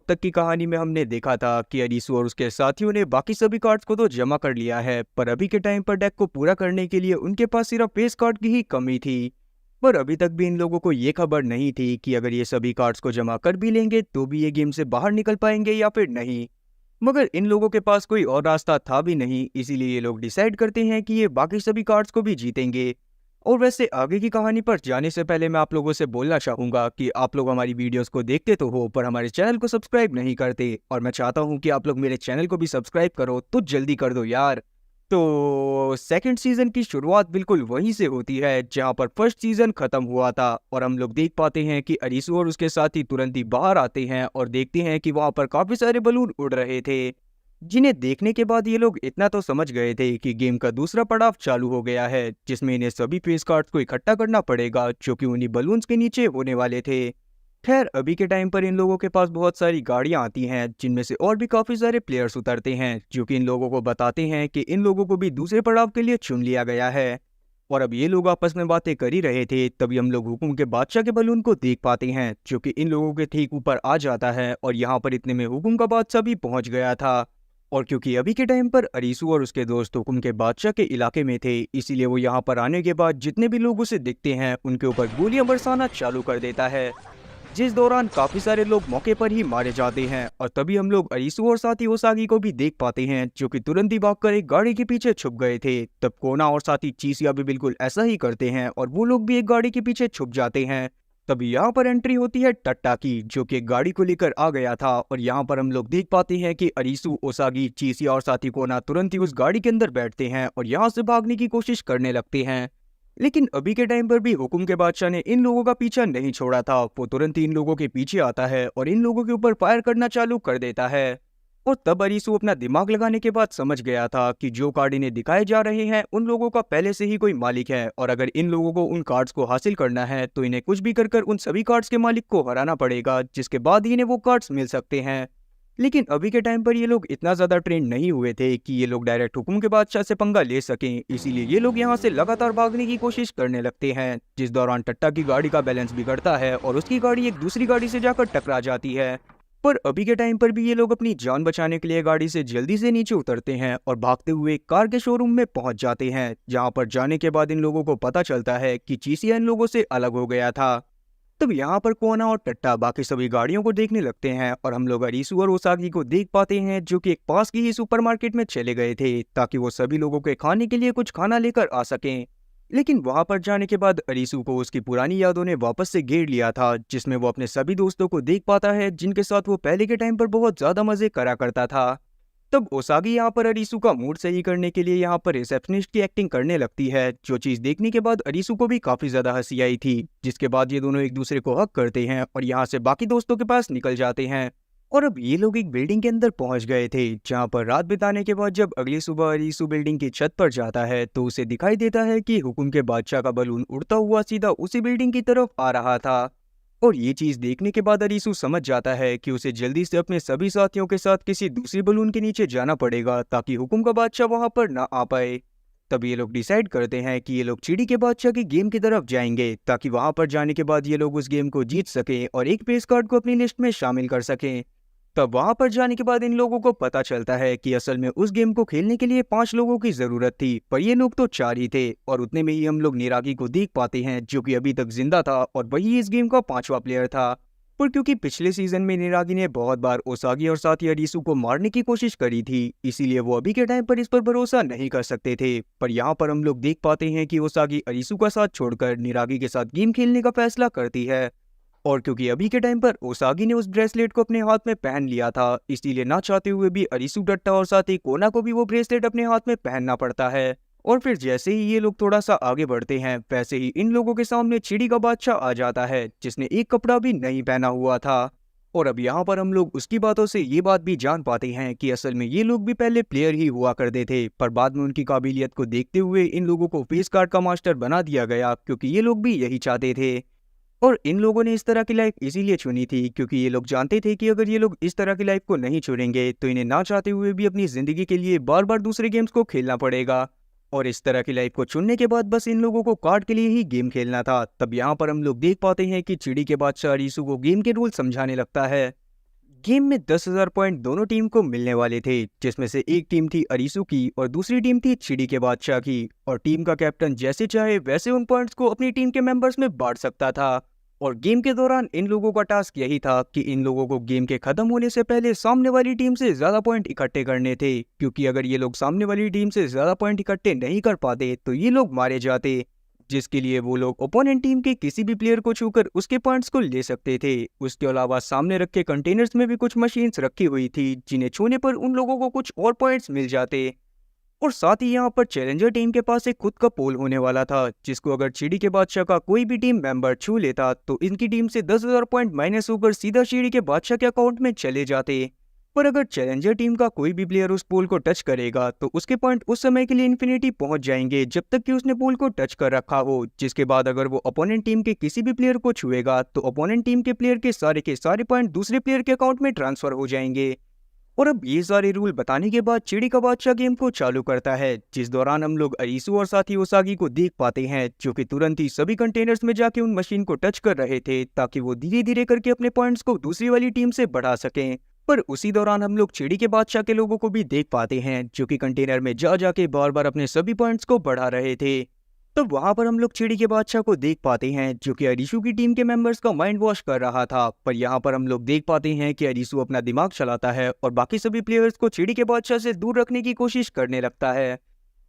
तक की कहानी में हमने देखा था कि अरीसू और उसके साथियों ने बाकी सभी कार्ड्स को तो जमा कर लिया है, पर अभी के टाइम पर डेक को पूरा करने के लिए उनके पास सिर्फ पेस कार्ड की ही कमी थी। पर अभी तक भी इन लोगों को ये खबर नहीं थी कि अगर ये सभी कार्ड्स को जमा कर भी लेंगे तो भी ये गेम से बाहर निकल पाएंगे या फिर नहीं। मगर इन लोगों के पास कोई और रास्ता था भी नहीं, इसीलिए ये लोग डिसाइड करते हैं कि ये बाकी सभी कार्ड्स को भी जीतेंगे। और वैसे आगे की कहानी पर जाने से पहले मैं आप लोगों से बोलना चाहूंगा कि आप लोग हमारी वीडियोस को देखते तो हो पर हमारे चैनल को सब्सक्राइब नहीं करते, और मैं चाहता हूं कि आप लोग मेरे चैनल को भी सब्सक्राइब करो, तो जल्दी कर दो यार। तो सेकंड सीजन की शुरुआत बिल्कुल वहीं से होती है जहां पर फर्स्ट सीजन खत्म हुआ था, और हम लोग देख पाते हैं कि अरीसू और उसके साथी तुरंत ही बाहर आते हैं और देखते हैं कि वहां पर काफी सारे बलून उड़ रहे थे, जिन्हें देखने के बाद ये लोग इतना तो समझ गए थे कि गेम का दूसरा पड़ाव चालू हो गया है, जिसमें इन्हें सभी फेस कार्ड्स को इकट्ठा करना पड़ेगा जो कि उन्हीं बलून्स के नीचे होने वाले थे। खैर अभी के टाइम पर इन लोगों के पास बहुत सारी गाड़ियां आती हैं, जिनमें से और भी काफी सारे प्लेयर्स उतरते हैं जो कि इन लोगों को बताते हैं कि इन लोगों को भी दूसरे पड़ाव के लिए चुन लिया गया है। और अब ये लोग आपस में बातें कर ही रहे थे, तभी हम लोग हुकुम के बादशाह के बलून को देख पाते हैं जो कि इन लोगों के ठीक ऊपर आ जाता है, और यहाँ पर इतने में हुकुम का बादशाह भी पहुंच गया था। और क्योंकि अभी के टाइम पर अरीसू और उसके दोस्त हुकुम के बादशाह के इलाके में थे, इसीलिए वो यहाँ पर आने के बाद जितने भी लोग उसे दिखते हैं उनके ऊपर गोलियां बरसाना चालू कर देता है, जिस दौरान काफी सारे लोग मौके पर ही मारे जाते हैं। और तभी हम लोग अरीसू और साथी ओसागी को भी देख पाते हैं जो कि तुरंत ही भागकर एक गाड़ी के पीछे छुप गए थे। तब कोना और साथी चीसिया भी बिल्कुल ऐसा ही करते हैं और वो लोग भी एक गाड़ी के पीछे छुप जाते हैं। तभी यहाँ पर एंट्री होती है टट्टा की, जो कि एक गाड़ी को लेकर आ गया था, और यहाँ पर हम लोग देख पाते हैं कि अरीसू, ओसागी, चीसिया और साथी कोना तुरंत ही उस गाड़ी के अंदर बैठते हैं और यहाँ से भागने की कोशिश करने लगते हैं। लेकिन अभी के टाइम पर भी हुकुम के बादशाह ने इन लोगों का पीछा नहीं छोड़ा था, वो तुरंत ही इन लोगों के पीछे आता है और इन लोगों के ऊपर फायर करना चालू कर देता है। और तब अरीसू अपना दिमाग लगाने के बाद समझ गया था कि जो कार्ड इन्हें दिखाए जा रहे हैं उन लोगों का पहले से ही कोई मालिक है, और अगर इन लोगों को उन कार्ड्स को हासिल करना है तो इन्हें कुछ भी कर उन सभी कार्ड्स के मालिक को हराना पड़ेगा, जिसके बाद ही इन्हें वो कार्ड्स मिल सकते हैं। लेकिन अभी के टाइम पर ये लोग इतना ज्यादा ट्रेंड नहीं हुए थे कि ये लोग डायरेक्ट हुकुम के बादशाह से पंगा ले सकें, इसीलिए ये लोग यहाँ से लगातार भागने की कोशिश करने लगते हैं, जिस दौरान टट्टा की गाड़ी का बैलेंस बिगड़ता है और उसकी गाड़ी एक दूसरी गाड़ी से जाकर टकरा जाती है। पर अभी के टाइम पर भी ये लोग अपनी जान बचाने के लिए गाड़ी से जल्दी से नीचे उतरते हैं और भागते हुए कार के शोरूम में पहुंच जाते हैं, जहां पर जाने के बाद इन लोगों को पता चलता है कि चीसिया इन लोगों से अलग हो गया था। तब यहाँ पर कोना और टट्टा बाकी सभी गाड़ियों को देखने लगते हैं, और हम लोग अरीसू और ओसागी को देख पाते हैं जो कि एक पास की ही सुपरमार्केट में चले गए थे ताकि वो सभी लोगों के खाने के लिए कुछ खाना लेकर आ सकें। लेकिन वहां पर जाने के बाद अरीसू को उसकी पुरानी यादों ने वापस से घेर लिया था, जिसमें वो अपने सभी दोस्तों को देख पाता है जिनके साथ वो पहले के टाइम पर बहुत ज्यादा मजे करा करता था। तब ओसागी यहाँ पर अरीसू का मूड सही करने के लिए यहाँ पर रिसेप्शनिस्ट की एक्टिंग करने लगती है, जो चीज देखने के बाद अरीसू को भी काफी ज्यादा हंसी आई थी, जिसके बाद ये दोनों एक दूसरे को हक करते हैं और यहाँ से बाकी दोस्तों के पास निकल जाते हैं। और अब ये लोग एक बिल्डिंग के अंदर पहुंच गए थे, जहाँ पर रात बिताने के बाद जब अगली सुबह अरीसू बिल्डिंग की छत पर जाता है तो उसे दिखाई देता है कि हुकुम के बादशाह का बलून उड़ता हुआ सीधा उसी बिल्डिंग की तरफ आ रहा था। और ये चीज देखने के बाद अरीसू समझ जाता है कि उसे जल्दी से अपने सभी साथियों के साथ किसी दूसरी बलून के नीचे जाना पड़ेगा ताकि हुकुम का बादशाह वहां पर ना आ पाए। तब ये लोग डिसाइड करते हैं कि ये लोग चिड़ी के बादशाह की गेम की तरफ जाएंगे ताकि वहां पर जाने के बाद ये लोग उस गेम को जीत सकें और एक पेस कार्ड को अपनी लिस्ट में शामिल कर सकें। तब वहां पर जाने के बाद इन लोगों को पता चलता है कि असल में उस गेम को खेलने के लिए 5 लोगों की जरूरत थी, पर ये लोग तो 4 ही थे। और उतने में ही हम लोग निरागी को देख पाते हैं जो कि अभी तक जिंदा था और वही इस गेम का 5वां प्लेयर था। पर क्योंकि पिछले सीजन में निरागी ने बहुत बार ओसागी और साथी अरीसू को मारने की कोशिश करी थी, इसीलिए वो अभी के टाइम पर इस पर भरोसा नहीं कर सकते थे। पर यहाँ पर हम लोग देख पाते हैं कि ओसागी अरीसू का साथ छोड़कर निरागी के साथ गेम खेलने का फैसला करती है। और क्योंकि अभी के टाइम पर ओसागी ने उस ब्रेसलेट को अपने हाथ में पहन लिया था, इसीलिए ना चाहते हुए भी अरीसू, टट्टा और साथी कोना को भी वो ब्रेसलेट अपने हाथ में पहनना पड़ता है। और फिर जैसे ही ये लोग थोड़ा सा आगे बढ़ते हैं वैसे ही इन लोगों के सामने चिड़ी का बादशाह आ जाता है, जिसने एक कपड़ा भी नहीं पहना हुआ था। और अब यहाँ पर हम लोग उसकी बातों से ये बात भी जान पाते हैं कि असल में ये लोग भी पहले प्लेयर ही हुआ करते थे, पर बाद में उनकी काबिलियत को देखते हुए इन लोगों को फेस कार्ड का मास्टर बना दिया गया, क्योंकि ये लोग भी यही चाहते थे। और इन लोगों ने इस तरह की लाइफ इसीलिए चुनी थी क्योंकि ये लोग जानते थे कि अगर ये लोग इस तरह की लाइफ को नहीं चुनेंगे तो इन्हें ना चाहते हुए भी अपनी जिंदगी के लिए बार बार दूसरे गेम्स को खेलना पड़ेगा। और इस तरह की लाइफ को चुनने के बाद बस इन लोगों को कार्ड के लिए ही गेम खेलना था। तब यहाँ पर हम लोग देख पाते हैं कि चिड़ी के बादशाह अरीसू को गेम के रूल समझाने लगता है, गेम में 10,000 पॉइंट दोनों टीम को मिलने वाले थे, जिसमें से एक टीम थी अरीसू की और दूसरी टीम थी चिड़ी के बादशाह की। और टीम का कैप्टन जैसे चाहे वैसे उन पॉइंट्स को अपनी टीम के मेंबर्स में बांट सकता था। और गेम के दौरान इन लोगों का टास्क यही था कि इन लोगों को गेम के खत्म होने से पहले सामने वाली टीम से ज्यादा पॉइंट इकट्ठे करने थे, क्योंकि अगर ये लोग सामने वाली टीम से ज्यादा पॉइंट इकट्ठे नहीं कर पाते तो ये लोग मारे जाते, जिसके लिए वो लोग ओपोनेंट टीम के किसी भी प्लेयर को छूकर उसके पॉइंट्स को ले सकते थे। उसके अलावा सामने रखे कंटेनर्स में भी कुछ मशीन्स रखी हुई थी, जिन्हें छूने पर उन लोगों को कुछ और पॉइंट्स मिल जाते। और साथ ही यहाँ पर चैलेंजर टीम के पास एक खुद का पोल होने वाला था, जिसको अगर चिड़ी के बादशाह का कोई भी टीम मेंबर छू लेता तो इनकी टीम से 10,000 पॉइंट माइनस होकर सीधा चिड़ी के बादशाह के अकाउंट में चले जाते। पर अगर चैलेंजर टीम का कोई भी प्लेयर उस पोल को टच करेगा तो उसके पॉइंट उस समय के लिए इन्फिनिटी पहुंच जाएंगे, जब तक कि उसने पोल को टच कर रखा हो। जिसके बाद अगर वो अपोनेंट टीम के किसी भी प्लेयर को छुएगा तो अपोनेंट टीम के प्लेयर के सारे पॉइंट दूसरे प्लेयर के अकाउंट में ट्रांसफर हो जाएंगे। और अब ये सारे रूल बताने के बाद चिड़ी का बादशाह गेम को चालू करता है, जिस दौरान हम लोग अरीसू और साथी ओसागी को देख पाते हैं, जो कि तुरंत ही सभी कंटेनर्स में जाके उन मशीन को टच कर रहे थे, ताकि वो धीरे धीरे करके अपने पॉइंट्स को दूसरी वाली टीम से बढ़ा सकें। पर उसी दौरान हम लोग चिड़ी के बादशाह के लोगों को भी देख पाते हैं, जो कि कंटेनर में जा जाके बार बार अपने सभी पॉइंट्स को बढ़ा रहे थे। तो वहां पर हम लोग चिड़ी के बादशाह को देख पाते हैं, जो कि अरीसू की टीम के मेंबर्स का माइंड वॉश कर रहा था। पर यहाँ पर हम लोग देख पाते हैं कि अरीसू अपना दिमाग चलाता है और बाकी सभी प्लेयर्स को चिड़ी के बादशाह से दूर रखने की कोशिश करने लगता है,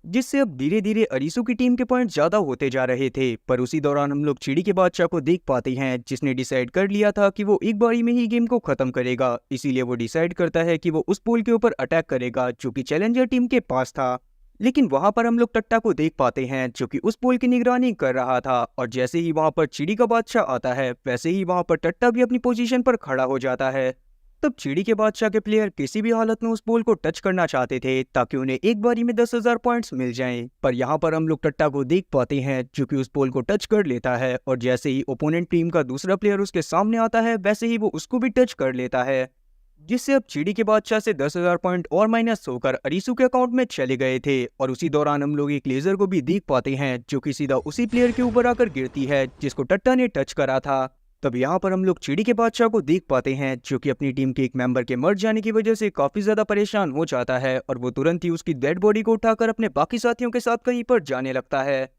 जिससे अब धीरे धीरे अरीसू की टीम के पॉइंट ज्यादा होते जा रहे थे। पर उसी दौरान हम लोग चिड़ी के बादशाह को देख पाते हैं, जिसने डिसाइड कर लिया था कि वो एक बारी में ही गेम को खत्म करेगा। इसीलिए वो डिसाइड करता है कि वो उस पोल के ऊपर अटैक करेगा, जो कि चैलेंजर टीम के पास था। लेकिन वहां पर हम लोग टट्टा को देख पाते हैं, जो कि उस पोल की निगरानी कर रहा था। और जैसे ही वहां पर चिड़ी का बादशाह आता है, वैसे ही वहां पर टट्टा भी अपनी पोजीशन पर खड़ा हो जाता है। तब चिड़ी के बादशाह के प्लेयर किसी भी हालत में उस पोल को टच करना चाहते थे, ताकि उन्हें एक बारी में 10,000 पॉइंट्स मिल जाएं। पर यहाँ पर हम लोग टट्टा को देख पाते हैं, जो कि उस पोल को टच कर लेता है। और जैसे ही ओपोनेंट टीम का दूसरा प्लेयर उसके सामने आता है, वैसे ही वो उसको भी टच कर लेता है, जिससे अब चिड़ी के बादशाह से 10,000 पॉइंट और माइनस होकर अरीसू के अकाउंट में चले गए थे। और उसी दौरान हम लोग एक लेजर को भी देख पाते हैं, जो कि सीधा उसी प्लेयर के ऊपर आकर गिरती है, जिसको टट्टा ने टच करा था। तब यहाँ पर हम लोग चिड़ी के बादशाह को देख पाते हैं, जो कि अपनी टीम के एक मेंबर के मर जाने की वजह से काफी ज्यादा परेशान हो जाता है, और वो तुरंत ही उसकी डेड बॉडी को उठाकर अपने बाकी साथियों के साथ कहीं पर जाने लगता है।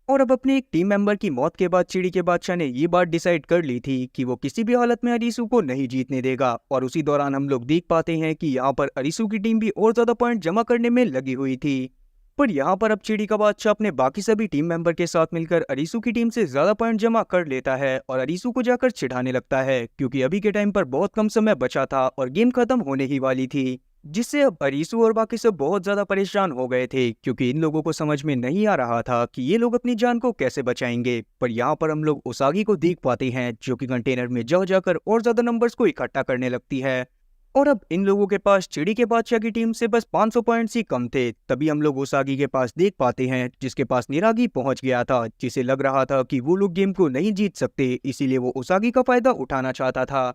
और अब अपने एक टीम मेंबर की मौत के बाद चिड़ी के बादशाह ने ये बात डिसाइड कर ली थी कि वो किसी भी हालत में अरीसू को नहीं जीतने देगा। और उसी दौरान हम लोग देख पाते हैं कि यहाँ पर अरीसू की टीम भी और ज्यादा पॉइंट जमा करने में लगी हुई थी। पर यहाँ पर अब चिड़ी का बादशाह अपने बाकी सभी टीम मेंबर के साथ मिलकर अरीसू की टीम से ज्यादा पॉइंट जमा कर लेता है और अरीसू को जाकर चिढ़ाने लगता है, क्योंकि अभी के टाइम पर बहुत कम समय बचा था और गेम खत्म होने ही वाली थी। जिससे अब अरीसू और बाकी सब बहुत ज्यादा परेशान हो गए थे, क्योंकि इन लोगों को समझ में नहीं आ रहा था कि ये लोग अपनी जान को कैसे बचाएंगे। पर यहाँ पर हम लोग ओसागी को देख पाते हैं, जो कि कंटेनर में जा जाकर और ज्यादा नंबर्स को इकट्ठा करने लगती है। और अब इन लोगों के पास चिड़ी के बादशाह की टीम से बस 500 पॉइंट्स ही कम थे। तभी हम लोग ओसागी के पास देख पाते हैं, जिसके पास निरागी पहुंच गया था, जिसे लग रहा था कि वो लोग गेम को नहीं जीत सकते, इसीलिए वो ओसागी का फायदा उठाना चाहता था।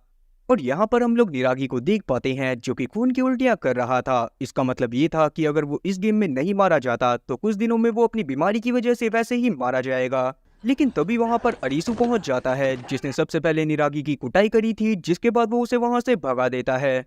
और यहाँ पर हम लोग निरागी को देख पाते हैं, जो कि खून की उल्टियां कर रहा था। इसका मतलब ये था कि अगर वो इस गेम में नहीं मारा जाता तो कुछ दिनों में वो अपनी बीमारी की वजह से वैसे ही मारा जाएगा। लेकिन तभी वहां पर अरीसू पहुंच जाता है, जिसने सबसे पहले निरागी की कुटाई करी थी, जिसके बाद वो उसे वहां से भगा देता है।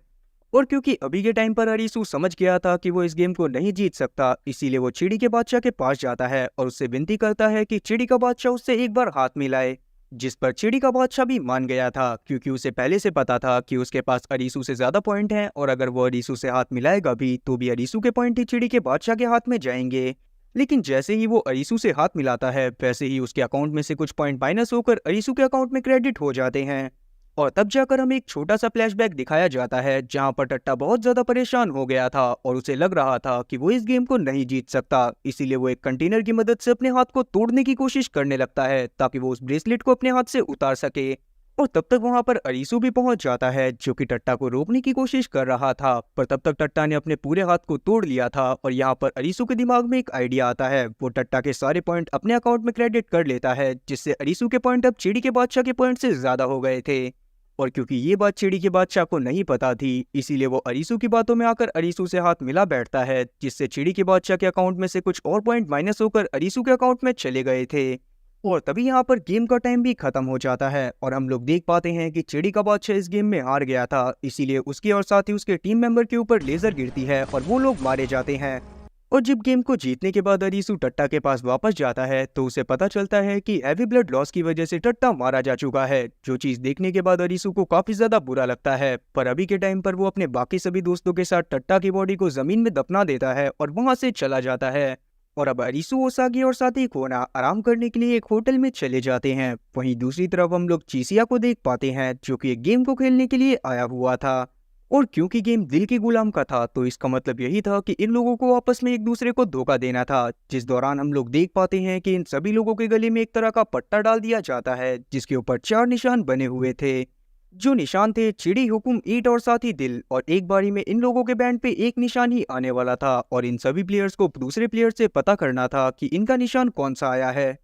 और क्योंकि अभी के टाइम पर अरीसू समझ गया था कि वो इस गेम को नहीं जीत सकता, इसीलिए वो चिड़ी के बादशाह के पास जाता है और उससे विनती करता है कि चिड़ी का बादशाह उससे एक बार हाथ मिलाए। जिस पर चिड़ी का बादशाह भी मान गया था, क्योंकि उसे पहले से पता था कि उसके पास अरीसू से ज्यादा पॉइंट हैं, और अगर वो अरीसू से हाथ मिलाएगा भी तो भी अरीसू के पॉइंट ही चिड़ी के बादशाह के हाथ में जाएंगे। लेकिन जैसे ही वो अरीसू से हाथ मिलाता है, वैसे ही उसके अकाउंट में से कुछ पॉइंट माइनस होकर अरीसू के अकाउंट में क्रेडिट हो जाते हैं। और तब जाकर हमें एक छोटा सा फ्लैशबैक दिखाया जाता है, जहां पर टट्टा बहुत ज्यादा परेशान हो गया था और उसे लग रहा था कि वो इस गेम को नहीं जीत सकता। इसीलिए वो एक कंटेनर की मदद से अपने हाथ को तोड़ने की कोशिश करने लगता है, ताकि वो उस ब्रेसलेट को अपने हाथ से उतार सके। और तब तक वहां पर अरीसू भी पहुंच जाता है, जो कि टट्टा को रोकने की कोशिश कर रहा था। पर तब तक टट्टा ने अपने पूरे हाथ को तोड़ लिया था। और यहाँ पर अरीसू के दिमाग में एक आइडिया आता है, वो टट्टा के सारे पॉइंट अपने अकाउंट में क्रेडिट कर लेता है, जिससे अरीसू के पॉइंट अब चिड़ी के बादशाह के पॉइंट से ज्यादा हो गए थे। और क्योंकि ये बात चिड़ी के बादशाह को नहीं पता थी, इसीलिए वो अरीसू की बातों में आकर अरीसू से हाथ मिला बैठता है, जिससे चिड़ी के बादशाह के अकाउंट में से कुछ और पॉइंट माइनस होकर अरीसू के अकाउंट में चले गए थे। और तभी यहाँ पर गेम का टाइम भी खत्म हो जाता है और हम लोग देख पाते हैं कि चिड़ी का बादशाह इस गेम में हार गया था, इसीलिए उसके और साथ ही उसके टीम मेंबर के ऊपर लेजर गिरती है और वो लोग मारे जाते हैं। और जब गेम को जीतने के बाद अरीसू टट्टा के पास वापस जाता है तो उसे पता चलता है कि हैवी ब्लड लॉस की वजह से टट्टा मारा जा चुका है। जो चीज देखने के बाद अरीसू को काफी ज्यादा बुरा लगता है, पर अभी के टाइम पर वो अपने बाकी सभी दोस्तों के साथ टट्टा की बॉडी को जमीन में दफना देता है और वहां से चला जाता है। और अब अरीसू, ओसागी और साथी कोना आराम करने के लिए एक होटल में चले जाते हैं। वहीं दूसरी तरफ हम लोग चीसिया को देख पाते हैं जो कि एक गेम को खेलने के लिए आया हुआ था। और क्योंकि गेम दिल के गुलाम का था तो इसका मतलब यही था कि इन लोगों को आपस में एक दूसरे को धोखा देना था, जिस दौरान हम लोग देख पाते हैं कि इन सभी लोगों के गले में एक तरह का पट्टा डाल दिया जाता है जिसके ऊपर 4 निशान बने हुए थे। जो निशान थे चिड़ी, हुकुम, ईट और साथी दिल। और एक बारी में इन लोगों के बैंड पे एक निशान ही आने वाला था और इन सभी प्लेयर्स को दूसरे प्लेयर से पता करना था कि इनका निशान कौन सा आया है।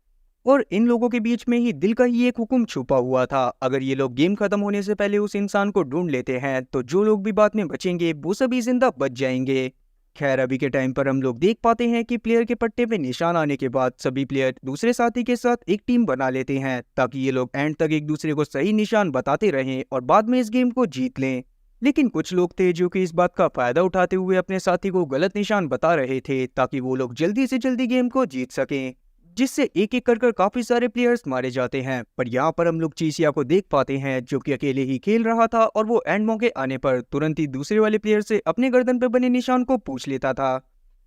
और इन लोगों के बीच में ही दिल का ही एक हुक्म छुपा हुआ था। अगर ये लोग गेम खत्म होने से पहले उस इंसान को ढूंढ लेते हैं तो जो लोग भी बाद में बचेंगे वो सभी जिंदा बच जाएंगे। खैर अभी के टाइम पर हम लोग देख पाते हैं कि प्लेयर के पट्टे पे निशान आने के बाद सभी प्लेयर दूसरे साथी के साथ एक टीम बना लेते हैं ताकि ये लोग एंड तक एक दूसरे को सही निशान बताते रहें और बाद में इस गेम को जीत लें। लेकिन कुछ लोग थे जो कि इस बात का फायदा उठाते हुए अपने साथी को गलत निशान बता रहे थे ताकि वो लोग जल्दी से जल्दी गेम को जीत सकें, जिससे एक एक कर काफी सारे प्लेयर्स मारे जाते हैं। पर यहाँ पर हम लोग चीसिया को देख पाते हैं जो कि अकेले ही खेल रहा था और वो एंड मौके आने पर तुरंत ही दूसरे वाले प्लेयर से अपने गर्दन पर बने निशान को पूछ लेता था।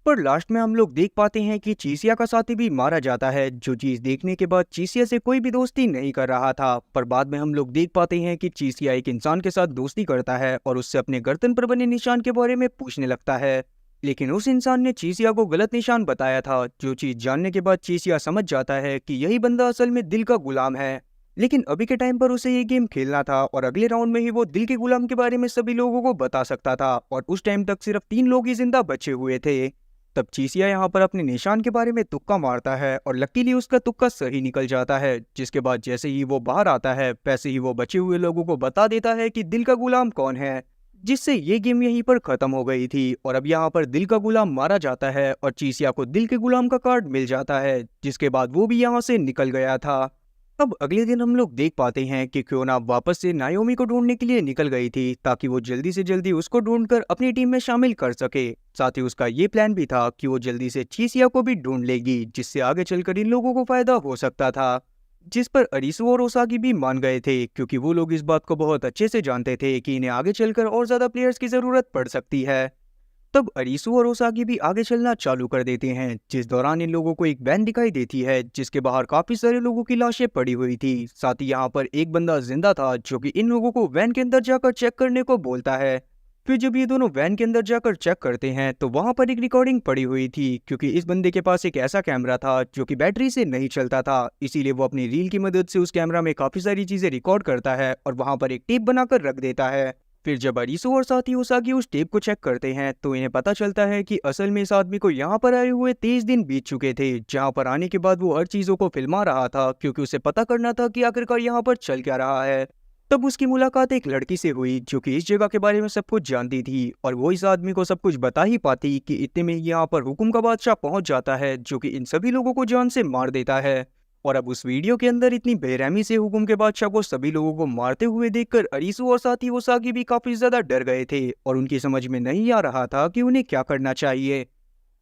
पर लास्ट में हम लोग देख पाते हैं कि चीसिया का साथी भी मारा जाता है, जो चीज देखने के बाद चीसिया से कोई भी दोस्ती नहीं कर रहा था। पर बाद में हम लोग देख पाते हैं कि चीसिया एक इंसान के साथ दोस्ती करता है और उससे अपने गर्दन पर बने निशान के बारे में पूछने लगता है। लेकिन उस इंसान ने चीसिया को गलत निशान बताया था, जो चीज जानने के बाद चीसिया समझ जाता है कि यही बंदा असल में दिल का गुलाम है। लेकिन अभी के टाइम पर उसे ये गेम खेलना था और अगले राउंड में ही वो दिल के गुलाम के बारे में सभी लोगों को बता सकता था और उस टाइम तक सिर्फ 3 लोग ही जिंदा बचे हुए थे। तब चीसिया यहाँ पर अपने निशान के बारे में तुक्का मारता है और लकीली उसका तुक्का सही निकल जाता है, जिसके बाद जैसे ही वो बाहर आता है वैसे ही वो बचे हुए लोगों को बता देता है कि दिल का गुलाम कौन है, जिससे ये गेम यहीं पर खत्म हो गई थी। और अब यहाँ पर दिल का गुलाम मारा जाता है और चीसिया को दिल के गुलाम का कार्ड मिल जाता है, जिसके बाद वो भी यहाँ से निकल गया था। अब अगले दिन हम लोग देख पाते हैं कि क्योना वापस से नायोमी को ढूंढने के लिए निकल गई थी ताकि वो जल्दी से जल्दी उसको ढूंढकर अपनी टीम में शामिल कर सके। साथ ही उसका ये प्लान भी था कि वो जल्दी से चीसिया को भी ढूंढ लेगी, जिससे आगे चलकर इन लोगों को फायदा हो सकता था। जिस पर अरीसू और ओसागी भी मान गए थे क्योंकि वो लोग इस बात को बहुत अच्छे से जानते थे कि इन्हें आगे चलकर और ज्यादा प्लेयर्स की जरूरत पड़ सकती है। तब अरीसू और ओसागी भी आगे चलना चालू कर देते हैं, जिस दौरान इन लोगों को एक वैन दिखाई देती है जिसके बाहर काफी सारे लोगों की लाशें पड़ी हुई थी। साथ ही यहाँ पर एक बंदा जिंदा था जो कि इन लोगों को वैन के अंदर जाकर चेक करने को बोलता है। फिर जब ये दोनों वैन के अंदर जाकर चेक करते हैं तो वहां पर एक रिकॉर्डिंग पड़ी हुई थी, क्योंकि इस बंदे के पास एक ऐसा कैमरा था जो कि बैटरी से नहीं चलता था, इसीलिए वो अपनी रील की मदद से उस कैमरा में काफी सारी चीजें रिकॉर्ड करता है और वहां पर एक टेप बनाकर रख देता है। फिर जब अरीसू और साथी ओसागी उस टेप को चेक करते हैं तो इन्हें पता चलता है कि असल में इस आदमी को यहाँ पर आए हुए 23 दिन बीत चुके थे, जहाँ पर आने के बाद वो हर चीजों को फिल्मा रहा था क्योंकि उसे पता करना था कि आखिरकार यहाँ पर चल क्या रहा है। तब उसकी मुलाकात एक लड़की से हुई जो कि इस जगह के बारे में सब कुछ जानती थी और वो इस आदमी को सब कुछ बता ही पाती कि इतने में यहाँ पर हुकुम का बादशाह पहुंच जाता है, जो कि इन सभी लोगों को जान से मार देता है। और अब उस वीडियो के अंदर इतनी बेरहमी से हुकुम के बादशाह को सभी लोगों को मारते हुए देखकर अरीसू और साथी ओसागी भी काफी ज्यादा डर गए थे और उनकी समझ में नहीं आ रहा था कि उन्हें क्या करना चाहिए।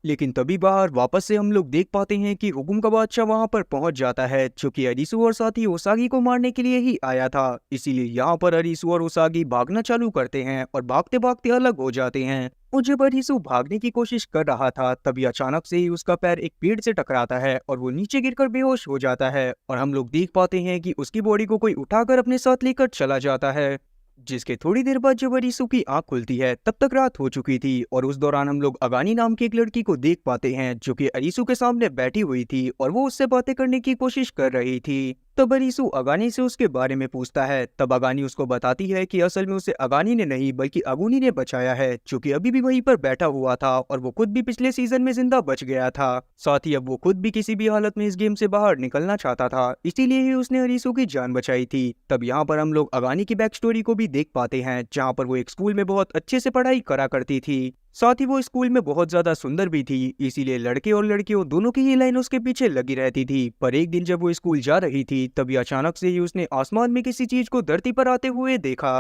लेकिन तभी बाहर वापस से हम लोग देख पाते हैं कि हुकुम का बादशाह वहां पर पहुंच जाता है, जो कि अरीसू और साथी ओसागी को मारने के लिए ही आया था। इसीलिए यहाँ पर अरीसू और ओसागी भागना चालू करते हैं और भागते भागते अलग हो जाते हैं। और जब अरीसू भागने की कोशिश कर रहा था तभी अचानक से ही उसका पैर एक पेड़ से टकराता है और वो नीचे गिरकर बेहोश हो जाता है और हम लोग देख पाते हैं कि उसकी बॉडी को कोई उठाकर अपने साथ लेकर चला जाता है। जिसके थोड़ी देर बाद जब अरीसू की आंख खुलती है तब तक रात हो चुकी थी और उस दौरान हम लोग अगानी नाम की एक लड़की को देख पाते हैं जो कि अरीसू के सामने बैठी हुई थी और वो उससे बातें करने की कोशिश कर रही थी। तब अरीसू अगानी से उसके बारे में पूछता है। तब अगानी उसको बताती है कि असल में उसे अगानी ने नहीं बल्कि अगुनी ने बचाया है, जो कि अभी भी वहीं पर बैठा हुआ था और वो खुद भी पिछले सीजन में जिंदा बच गया था। साथ ही अब वो खुद भी किसी भी हालत में इस गेम से बाहर निकलना चाहता था, इसीलिए ही उसने अरीसू की जान बचाई थी। तब यहाँ पर हम लोग अगानी की बैक स्टोरी को भी देख पाते हैं, जहाँ पर वो एक स्कूल में बहुत अच्छे से पढ़ाई करा करती थी। साथ ही वो स्कूल में बहुत ज्यादा सुंदर भी थी, इसीलिए लड़के और लड़कियों दोनों की ही लाइन उसके पीछे लगी रहती थी। पर एक दिन जब वो स्कूल जा रही थी तभी अचानक से ही उसने आसमान में किसी चीज को धरती पर आते हुए देखा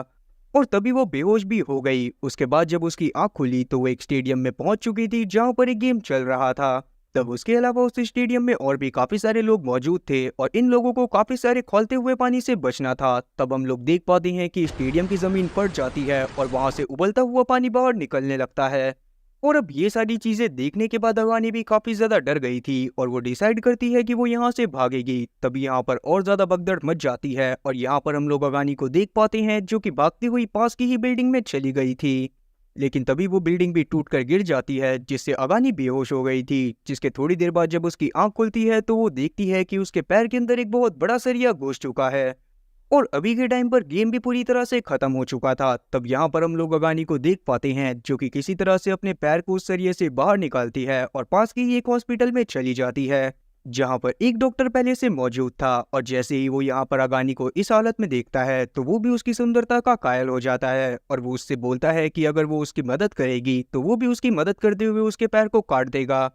और तभी वो बेहोश भी हो गई। उसके बाद जब उसकी आंख खुली तो वो एक स्टेडियम में पहुंच चुकी थी जहां पर एक गेम चल रहा था। तब उसके अलावा उस स्टेडियम में और भी काफी सारे लोग मौजूद थे और इन लोगों को काफी सारे खौलते हुए पानी से बचना था। तब हम लोग देख पाते हैं कि स्टेडियम की जमीन फट जाती है और वहां से उबलता हुआ पानी बाहर निकलने लगता है। और अब ये सारी चीजें देखने के बाद अगानी भी काफी ज्यादा डर गई थी और वो डिसाइड करती है कि वो यहाँ से भागेगी। तभी यहाँ पर और ज्यादा भगदड़ मच जाती है और यहाँ पर हम लोग अगानी को देख पाते हैं जो कि भागती हुई पास की ही बिल्डिंग में चली गई थी। लेकिन तभी वो बिल्डिंग भी टूटकर गिर जाती है जिससे अगानी बेहोश हो गई थी। जिसके थोड़ी देर बाद जब उसकी आंख खुलती है तो वो देखती है कि उसके पैर के अंदर एक बहुत बड़ा सरिया घुस चुका है और अभी के टाइम पर गेम भी पूरी तरह से खत्म हो चुका था। तब यहाँ पर हम लोग अगानी को देख पाते हैं जो कि किसी तरह से अपने पैर को उस सरिये से बाहर निकालती है और पास की ही एक हॉस्पिटल में चली जाती है जहाँ पर एक डॉक्टर पहले से मौजूद था। और जैसे ही वो यहाँ पर अगानी को इस हालत में देखता है तो वो भी उसकी सुंदरता का कायल हो जाता है और वो उससे बोलता है कि अगर वो उसकी मदद करेगी तो वो भी उसकी मदद करते हुए उसके पैर को काट देगा।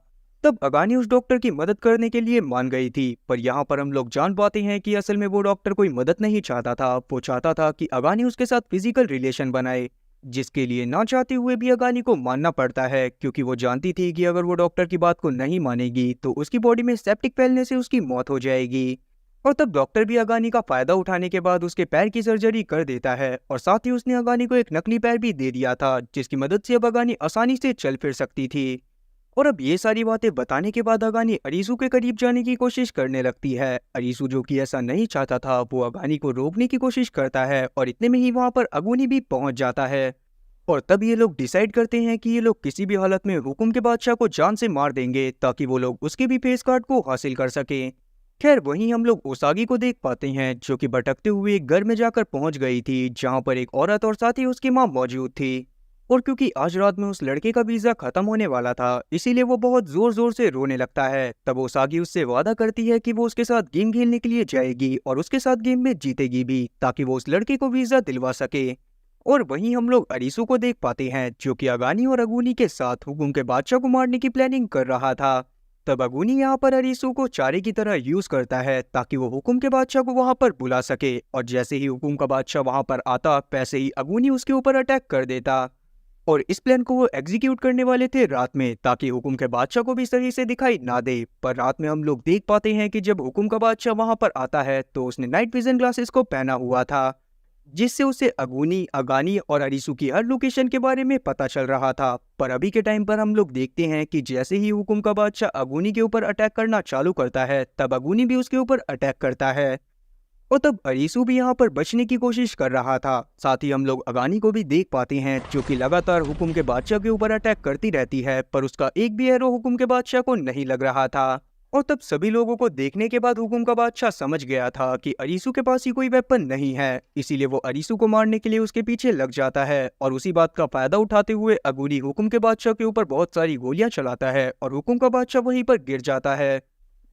तब अगानी उस डॉक्टर की मदद करने के लिए मान गई थी। पर यहाँ पर हम लोग जान पाते हैं कि असल में वो डॉक्टर कोई मदद नहीं चाहता था, वो चाहता था कि अगानी उसके साथ फिजिकल रिलेशन बनाए, जिसके लिए ना चाहते हुए भी अगानी को मानना पड़ता है क्योंकि वो जानती थी कि अगर वो डॉक्टर की बात को नहीं मानेगी तो उसकी बॉडी में सेप्टिक फैलने से उसकी मौत हो जाएगी। और तब डॉक्टर भी अगानी का फायदा उठाने के बाद उसके पैर की सर्जरी कर देता है और साथ ही उसने अगानी को एक नकली पैर भी दे दिया था जिसकी मदद से अब अगानी आसानी से चल फिर सकती थी। और अब ये सारी बातें बताने के बाद अगानी अरीसू के करीब जाने की कोशिश करने लगती है। अरीसू जो कि ऐसा नहीं चाहता था वो अगानी को रोकने की कोशिश करता है और इतने में ही वहां पर अगूनी भी पहुंच जाता है। और तब ये लोग डिसाइड करते हैं कि ये लोग किसी भी हालत में हुकुम के बादशाह को जान से मार देंगे ताकि वो लोग उसके भी फेस कार्ड को हासिल कर सकें। खैर वहीं हम लोग ओसागी को देख पाते हैं जो कि भटकते हुए एक घर में जाकर पहुंच गई थी जहां पर एक औरत और साथ ही उसकी मां मौजूद थी। और क्योंकि आज रात में उस लड़के का वीजा खत्म होने वाला था इसीलिए वो बहुत जोर जोर से रोने लगता है। तब ओसागी उससे वादा करती है कि वो उसके साथ गेम खेलने के लिए जाएगी और उसके साथ गेम में जीतेगी भी ताकि वो उस लड़के को वीजा दिलवा सके। और वहीं हम लोग अरीसू को देख पाते हैं जो कि अगानी और अगूनी के साथ हुकुम के बादशाह को मारने की प्लानिंग कर रहा था। तब अगूनी यहाँ पर अरीसू को चारे की तरह यूज करता है ताकि वो हुकुम के बादशाह को वहां पर बुला सके। और जैसे ही हुकुम का बादशाह वहां पर आता वैसे ही अगूनी उसके ऊपर अटैक कर देता। और इस प्लान को वो एग्जीक्यूट करने वाले थे रात में ताकि हुकुम के बादशाह को भी सही से दिखाई ना दे। पर रात में हम लोग देख पाते हैं कि जब हुकुम का बादशाह वहां पर आता है तो उसने नाइट विजन ग्लासेस को पहना हुआ था जिससे उसे अगूनी अगानी और अरीसू की हर लोकेशन के बारे में पता चल रहा था। पर अभी के टाइम पर हम लोग देखते हैं कि जैसे ही हुकुम का बादशाह अगूनी के ऊपर अटैक करना चालू करता है तब अगूनी भी उसके ऊपर अटैक करता है और तब अरीसू भी यहाँ पर बचने की कोशिश कर रहा था। साथ ही हम लोग अगानी को भी देख पाते हैं जो कि लगातार हुकुम के बादशाह के ऊपर अटैक करती रहती है पर उसका एक भी एरो हुकुम के बादशाह को नहीं लग रहा था। और तब सभी लोगों को देखने के बाद हुकुम का बादशाह समझ गया था कि अरीसू के पास ही कोई वेपन नहीं है, इसीलिए वो अरीसू को मारने के लिए उसके पीछे लग जाता है। और उसी बात का फायदा उठाते हुए अगूनी हुकुम के बादशाह के ऊपर बहुत सारी गोलियां चलाता है और हुकुम का बादशाह वहीं पर गिर जाता है।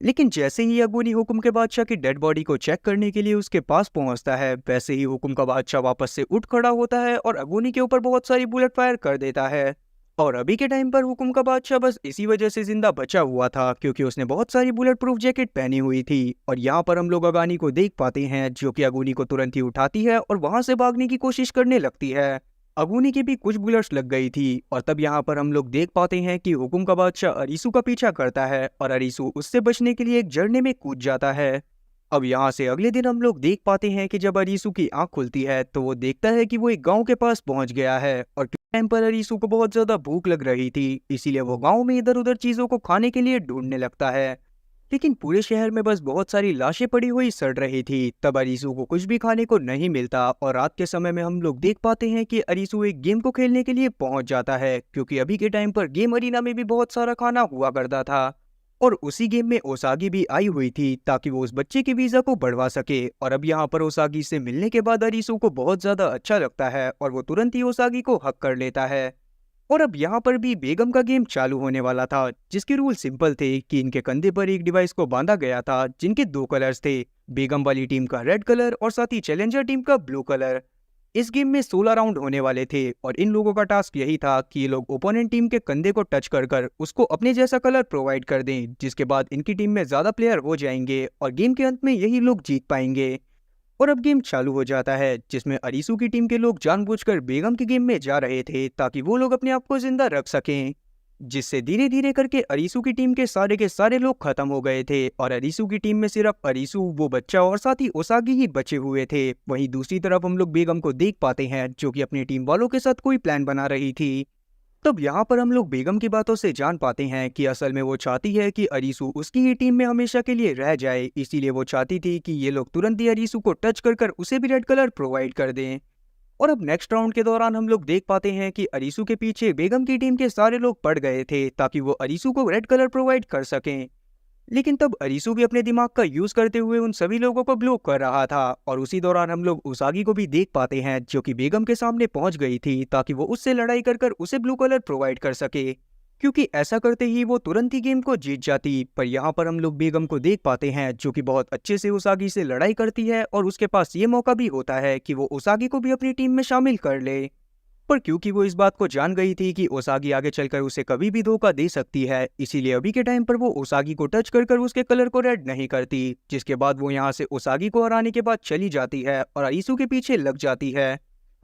लेकिन जैसे ही अगूनी हुकुम के बादशाह की डेड बॉडी को चेक करने के लिए उसके पास पहुंचता है वैसे ही हुकुम का बादशाह वापस से उठ खड़ा होता है और अगूनी के ऊपर बहुत सारी बुलेट फायर कर देता है। और अभी के टाइम पर हुकुम का बादशाह बस इसी वजह से जिंदा बचा हुआ था क्योंकि उसने बहुत सारी बुलेट प्रूफ जैकेट पहनी हुई थी। और यहाँ पर हम लोग अगानी को देख पाते हैं जो कि अगूनी को तुरंत ही उठाती है और वहां से भागने की कोशिश करने लगती है। अगूनी की भी कुछ बुलेट्स लग गई थी और तब यहाँ पर हम लोग देख पाते हैं कि हुकुम का बादशाह अरीसू का पीछा करता है और अरीसू उससे बचने के लिए एक झरने में कूद जाता है। अब यहाँ से अगले दिन हम लोग देख पाते हैं कि जब अरीसू की आंख खुलती है तो वो देखता है कि वो एक गांव के पास पहुंच गया है और टाइम पर अरीसू को बहुत ज्यादा भूख लग रही थी इसीलिए वो गांव में इधर उधर चीजों को खाने के लिए ढूंढने लगता है। लेकिन पूरे शहर में बस बहुत सारी लाशें पड़ी हुई सड़ रही थी। तब अरीसू को कुछ भी खाने को नहीं मिलता और रात के समय में हम लोग देख पाते हैं कि अरीसू एक गेम को खेलने के लिए पहुंच जाता है क्योंकि अभी के टाइम पर गेम अरीना में भी बहुत सारा खाना हुआ करता था और उसी गेम में ओसागी भी आई हुई थी ताकि वो उस बच्चे के वीजा को बढ़वा सके। और अब यहाँ पर ओसागी से मिलने के बाद अरीसू को बहुत ज्यादा अच्छा लगता है और वो तुरंत ही ओसागी को हक कर लेता है। और अब यहाँ पर भी बेगम का गेम चालू होने वाला था जिसके रूल सिंपल थे कि इनके कंधे पर एक डिवाइस को बांधा गया था जिनके दो कलर्स थे, बेगम वाली टीम का रेड कलर और साथ ही चैलेंजर टीम का ब्लू कलर। इस गेम में 16 राउंड होने वाले थे और इन लोगों का टास्क यही था कि ये लोग ओपोनेंट टीम के कंधे को टच कर कर उसको अपने जैसा कलर प्रोवाइड कर दें, जिसके बाद इनकी टीम में ज़्यादा प्लेयर हो जाएंगे और गेम के अंत में यही लोग जीत पाएंगे। और अब गेम चालू हो जाता है, जिसमें अरीसू की टीम के लोग जानबूझकर बेगम की गेम में जा रहे थे ताकि वो लोग अपने आप को जिंदा रख सकें, जिससे धीरे धीरे करके अरीसू की टीम के सारे लोग खत्म हो गए थे और अरीसू की टीम में सिर्फ अरीसू, वो बच्चा और साथ ही ओसागी ही बचे हुए थे। वहीं दूसरी तरफ हम लोग बेगम को देख पाते हैं जो कि अपनी टीम वालों के साथ कोई प्लान बना रही थी। तब यहाँ पर हम लोग बेगम की बातों से जान पाते हैं कि असल में वो चाहती है कि अरीसू उसकी ही टीम में हमेशा के लिए रह जाए, इसीलिए वो चाहती थी कि ये लोग तुरंत ही अरीसू को टच कर कर उसे भी रेड कलर प्रोवाइड कर दें। और अब नेक्स्ट राउंड के दौरान हम लोग देख पाते हैं कि अरीसू के पीछे बेगम की टीम के सारे लोग पड़ गए थे ताकि वो अरीसू को रेड कलर प्रोवाइड कर सकें। लेकिन तब अरीसू भी अपने दिमाग का यूज करते हुए उन सभी लोगों को ब्लॉक कर रहा था और उसी दौरान हम लोग उसागी को भी देख पाते हैं जो कि बेगम के सामने पहुंच गई थी ताकि वो उससे लड़ाई कर कर उसे ब्लू कलर प्रोवाइड कर सके, क्योंकि ऐसा करते ही वो तुरंत ही गेम को जीत जाती। पर यहाँ पर हम लोग बेगम को देख पाते हैं जो कि बहुत अच्छे से उसागी से लड़ाई करती है और उसके पास ये मौका भी होता है कि वो उसागी को भी अपनी टीम में शामिल कर ले। पर क्योंकि वो इस बात को जान गई थी कि ओसागी आगे चलकर उसे कभी भी धोखा दे सकती है, इसीलिए अभी के टाइम पर वो ओसागी को टच कर कर उसके कलर को रेड नहीं करती, जिसके बाद वो यहाँ से ओसागी को हराने के बाद चली जाती है और अरीसू के पीछे लग जाती है।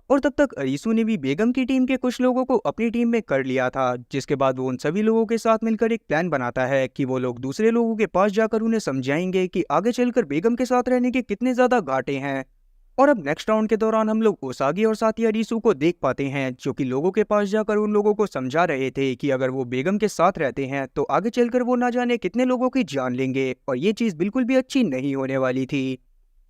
और तब तक अरीसू ने भी बेगम की टीम के कुछ लोगों को अपनी टीम में कर लिया था, जिसके बाद वो उन सभी लोगों के साथ मिलकर एक प्लान बनाता है कि वो लोग दूसरे लोगों के पास जाकर उन्हें समझाएंगे कि आगे चलकर बेगम के साथ रहने के कितने ज्यादा घाटे हैं। और अब नेक्स्ट राउंड के दौरान हम लोग ओसागी और साथी अरीसू को देख पाते हैं जो कि लोगों के पास जाकर उन लोगों को समझा रहे थे कि अगर वो बेगम के साथ रहते हैं तो आगे चलकर वो ना जाने कितने लोगों की जान लेंगे और ये चीज़ बिल्कुल भी अच्छी नहीं होने वाली थी।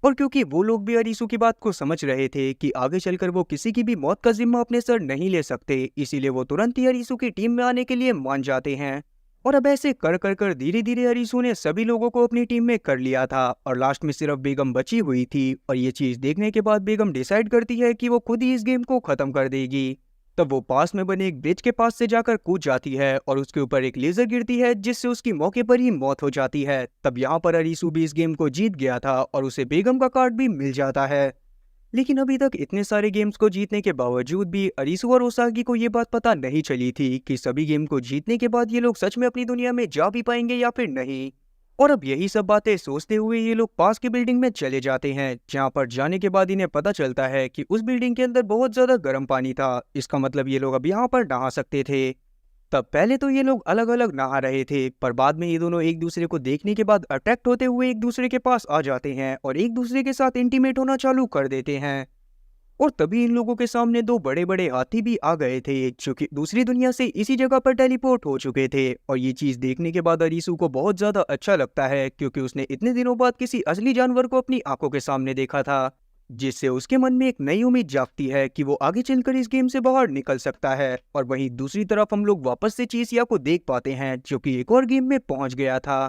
और क्योंकि वो लोग भी अरीसू की बात को समझ रहे थे कि आगे चलकर वो किसी की भी मौत का जिम्मा अपने सर नहीं ले सकते, इसीलिए वो तुरंत ही अरीसू की टीम में आने के लिए मान जाते हैं। और अब ऐसे कर धीरे धीरे अरीसू ने सभी लोगों को अपनी टीम में कर लिया था और लास्ट में सिर्फ बेगम बची हुई थी। और ये चीज देखने के बाद बेगम डिसाइड करती है कि वो खुद ही इस गेम को खत्म कर देगी। तब वो पास में बने एक ब्रिज के पास से जाकर कूद जाती है और उसके ऊपर एक लेजर गिरती है जिससे उसकी मौके पर ही मौत हो जाती है। तब यहाँ पर अरीसू भी इस गेम को जीत गया था और उसे बेगम का कार्ड भी मिल जाता है। लेकिन अभी तक इतने सारे गेम्स को जीतने के बावजूद भी अरीसू और ओसागी को ये बात पता नहीं चली थी कि सभी गेम को जीतने के बाद ये लोग सच में अपनी दुनिया में जा भी पाएंगे या फिर नहीं। और अब यही सब बातें सोचते हुए ये लोग पास की बिल्डिंग में चले जाते हैं, जहाँ पर जाने के बाद इन्हें पता चलता है कि उस बिल्डिंग के अंदर बहुत ज्यादा गर्म पानी था। इसका मतलब ये लोग अब यहाँ पर नहा सकते थे। तब पहले तो ये लोग अलग अलग नहा रहे थे, पर बाद में ये दोनों एक दूसरे को देखने के बाद अट्रैक्ट होते हुए एक दूसरे के पास आ जाते हैं और एक दूसरे के साथ इंटीमेट होना चालू कर देते हैं। और तभी इन लोगों के सामने दो बड़े बड़े हाथी भी आ गए थे जो कि दूसरी दुनिया से इसी जगह पर टेलीपोर्ट हो चुके थे। और ये चीज देखने के बाद अरीसू को बहुत ज्यादा अच्छा लगता है क्योंकि उसने इतने दिनों बाद किसी असली जानवर को अपनी आंखों के सामने देखा था, जिससे उसके मन में एक नई उम्मीद जागती है कि वो आगे चलकर इस गेम से बाहर निकल सकता है। और वहीं दूसरी तरफ हम लोग वापस से चीसिया को देख पाते हैं जो कि एक और गेम में पहुंच गया था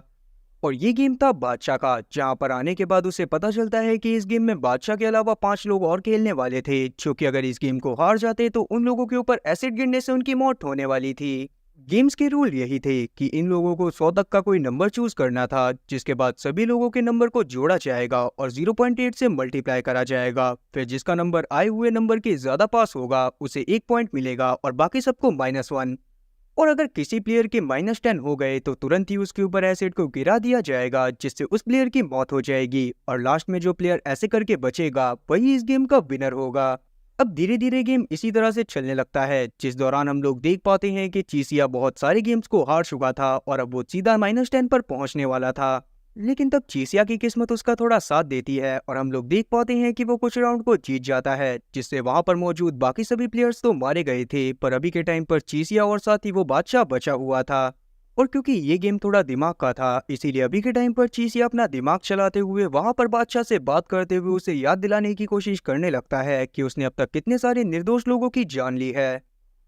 और ये गेम था बादशाह का, जहां पर आने के बाद उसे पता चलता है कि इस गेम में बादशाह के अलावा 5 लोग और खेलने वाले थे जो कि अगर इस गेम को हार जाते तो उन लोगों के ऊपर एसिड गिरने से उनकी मौत होने वाली थी। गेम्स के रूल यही थे कि इन लोगों को 100 तक का कोई नंबर चूज करना था, जिसके बाद सभी लोगों के नंबर को जोड़ा जाएगा और 0.8 से मल्टीप्लाई करा जाएगा। फिर जिसका नंबर आए हुए नंबर के ज्यादा पास होगा उसे 1 पॉइंट मिलेगा और बाकी सबको -1। और अगर किसी प्लेयर के -10 हो गए तो तुरंत ही उसके ऊपर एसिड को गिरा दिया जाएगा, जिससे उस प्लेयर की मौत हो जाएगी और लास्ट में जो प्लेयर ऐसे करके बचेगा वही इस गेम का विनर होगा। अब धीरे धीरे गेम इसी तरह से चलने लगता है, जिस दौरान हम लोग देख पाते हैं कि चीसिया बहुत सारे गेम्स को हार चुका था और अब वो सीधा -10 पर पहुंचने वाला था। लेकिन तब चीसिया की किस्मत उसका थोड़ा साथ देती है और हम लोग देख पाते हैं कि वो कुछ राउंड को जीत जाता है, जिससे वहां पर मौजूद बाकी सभी प्लेयर्स तो मारे गए थे, पर अभी के टाइम पर चीसिया और साथ ही वो बादशाह बचा हुआ था। और क्योंकि ये गेम थोड़ा दिमाग का था, इसीलिए अभी के टाइम पर चीसिया अपना दिमाग चलाते हुए वहां पर बादशाह से बात करते हुए उसे याद दिलाने की कोशिश करने लगता है कि उसने अब तक कितने सारे निर्दोष लोगों की जान ली है।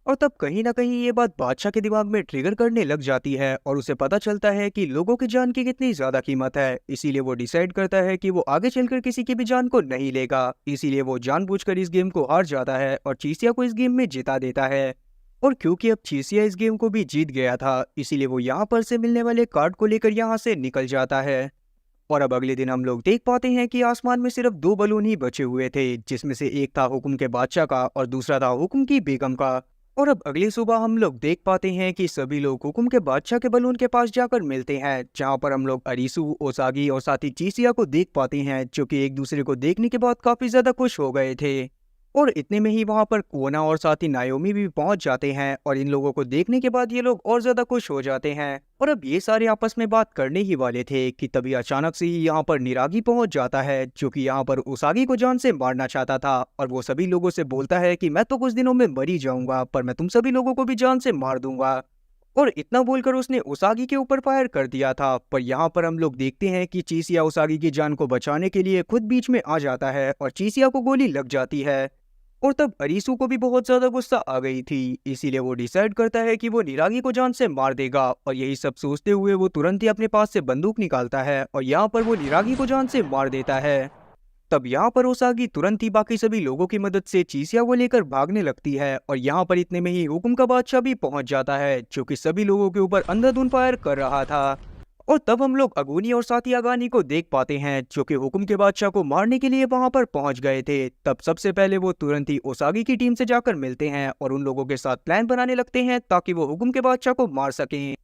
और तब कहीं ना कहीं ये बात बादशाह के दिमाग में ट्रिगर करने लग जाती है और उसे पता चलता है कि लोगों की जान की कितनी ज्यादा कीमत है। इसीलिए वो डिसाइड करता है कि वो आगे चलकर किसी की भी जान को नहीं लेगा। इसीलिए वो जानबूझकर इस गेम को हार जाता है और चीसिया को इस गेम में जिता देता है। और क्योंकि अब चीसिया इस गेम को भी जीत गया था, इसीलिए वो यहाँ पर से मिलने वाले कार्ड को लेकर यहाँ से निकल जाता है। और अब अगले दिन हम लोग देख पाते हैं कि आसमान में सिर्फ 2 बलून ही बचे हुए थे, जिसमें से एक था हुक्म के बादशाह का और दूसरा था हुक्म की बेगम का। और अब अगली सुबह हम लोग देख पाते हैं कि सभी लोग हुक्म के बादशाह के बलून के पास जाकर मिलते हैं, जहां पर हम लोग अरीसू, ओसागी और साथ ही चीसिया को देख पाते हैं, जो कि एक दूसरे को देखने के बाद काफी ज्यादा खुश हो गए थे। और इतने में ही वहां पर कोना और साथ ही नायोमी भी पहुंच जाते हैं, और इन लोगों को देखने के बाद ये लोग और ज्यादा खुश हो जाते हैं। और अब ये सारे आपस में बात करने ही वाले थे कि तभी अचानक से ही यहाँ पर निरागी पहुंच जाता है, जो कि यहाँ पर उसागी को जान से मारना चाहता था। और वो सभी लोगों से बोलता है कि मैं तो कुछ दिनों में मर ही जाऊंगा, पर मैं तुम सभी लोगों को भी जान से मार दूंगा। और इतना बोलकर उसने उसागी के ऊपर फायर कर दिया था। पर यहाँ पर हम लोग देखते हैं कि चीसिया उसागी की जान को बचाने के लिए खुद बीच में आ जाता है और चीसिया को गोली लग जाती है। और तब अरीसू को भी बहुत ज्यादा गुस्सा आ गई थी, इसीलिए वो डिसाइड करता है कि वो निरागी को जान से मार देगा। और यही सब सोचते हुए वो तुरंत ही अपने पास से बंदूक निकालता है और यहाँ पर वो निरागी को जान से मार देता है। तब यहाँ पर ओसागी तुरंत ही बाकी सभी लोगों की मदद से चीसिया को लेकर भागने लगती है, और यहाँ पर इतने में ही हुक्म का बादशाह भी पहुंच जाता है, जो कि सभी लोगों के ऊपर अंधाधुंध फायर कर रहा था। और तब हम लोग अगूनी और साथी अगानी को देख पाते हैं, जो कि हुक्म के बादशाह को मारने के लिए वहां पर पहुंच गए थे। तब सबसे पहले वो तुरंत ही ओसागी की टीम से जाकर मिलते हैं और उन लोगों के साथ प्लान बनाने लगते हैं ताकि वो हुक्म के बादशाह को मार सकें।